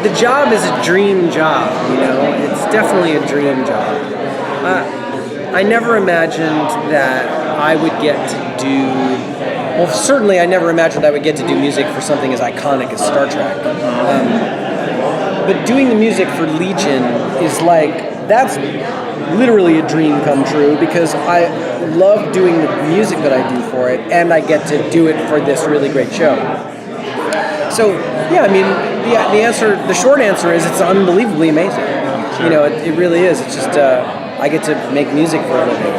the job is a dream job, you know. It's definitely a dream job. I never imagined that I would get to do. Well, certainly, I never imagined I would get to do music for something as iconic as Star Trek. But doing the music for Legion is like, that's literally a dream come true, because I love doing the music that I do for it, and I get to do it for this really great show. So, yeah, I mean, the short answer is it's unbelievably amazing. You know, it really is. It's just, I get to make music for a living.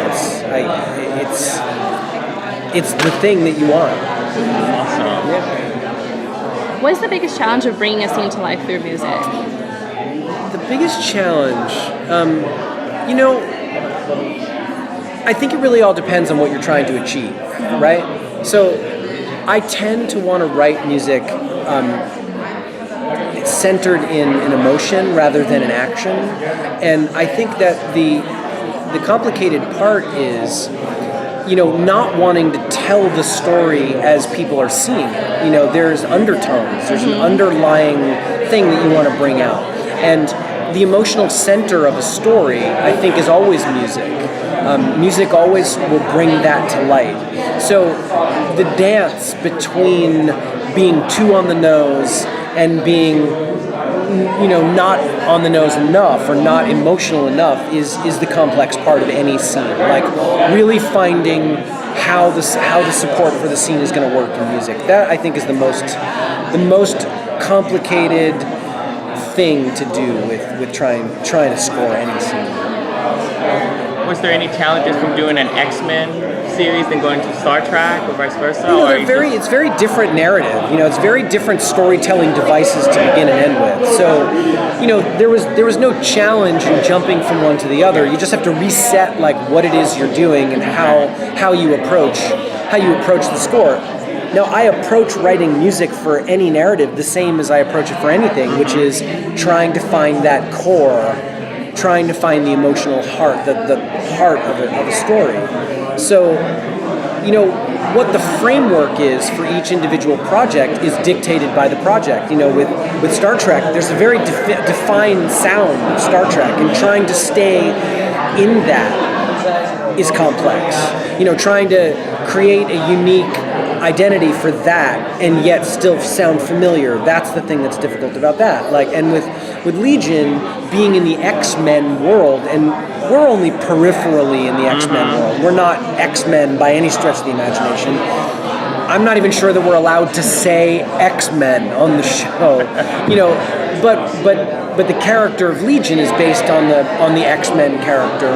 It's the thing that you want. Awesome. Yeah. What is the biggest challenge of bringing a scene to life through music? The biggest challenge, you know, I think it really all depends on what you're trying to achieve, right? So I tend to want to write music centered in an emotion rather than an action. And I think that the complicated part is, you know, not wanting to tell the story as people are seeing it. You know, there's undertones, there's an underlying thing that you want to bring out. And the emotional center of a story, I think, is always music. Music always will bring that to light. So the dance between being too on the nose and being, you know, not on the nose enough or not emotional enough is the complex part of any scene. Like really finding how the support for the scene is going to work in music. That, I think, is the most complicated thing to do with trying to score any scene. Was there any challenges from doing an X-Men series than going to Star Trek or vice versa? You know, it's very different narrative. You know, it's very different storytelling devices to begin and end with. So, you know, there was no challenge in jumping from one to the other. You just have to reset like what it is you're doing and how you approach the score. Now, I approach writing music for any narrative the same as I approach it for anything, which is trying to find that core, trying to find the emotional heart, the heart of a story. So, you know, what the framework is for each individual project is dictated by the project. You know, with Star Trek, there's a very defined sound of Star Trek, and trying to stay in that is complex. You know, trying to create a unique identity for that and yet still sound familiar, that's the thing that's difficult about that. Like, and with Legion being in the X-Men world, and we're only peripherally in the X-Men world, we're not X-Men by any stretch of the imagination. I'm not even sure that we're allowed to say X-Men on the show, you know, but the character of Legion is based on the X-Men character.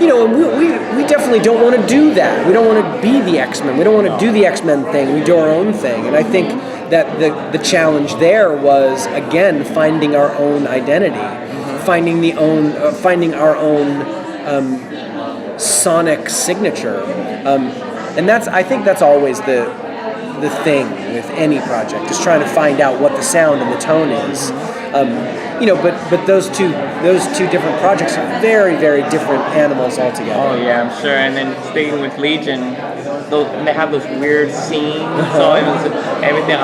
You know, we definitely don't want to do that. We don't want to be the X-Men. We don't want to do the X-Men thing. We do our own thing. And I think that the challenge there was, again, finding our own identity, finding our own sonic signature. And I think that's always the thing with any project, is trying to find out what the sound and the tone is. You know, but those two different projects are very, very different animals altogether. Oh yeah, I'm sure. And then staying with Legion, they have those weird scenes. So it was everything.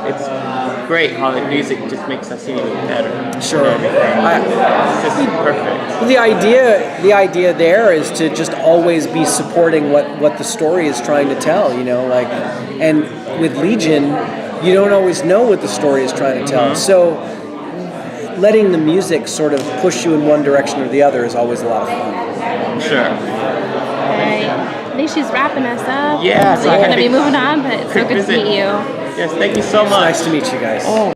It's great how the music just makes that scene even better. Sure. It's just perfect. The idea there is to just always be supporting what the story is trying to tell. You know, like, and with Legion, you don't always know what the story is trying to tell. So letting the music sort of push you in one direction or the other is always a lot of fun. Sure. I think she's wrapping us up. Yeah, so we're going to be moving on, but it's so good to meet you. Yes, thank you so much. It's nice to meet you guys. Oh.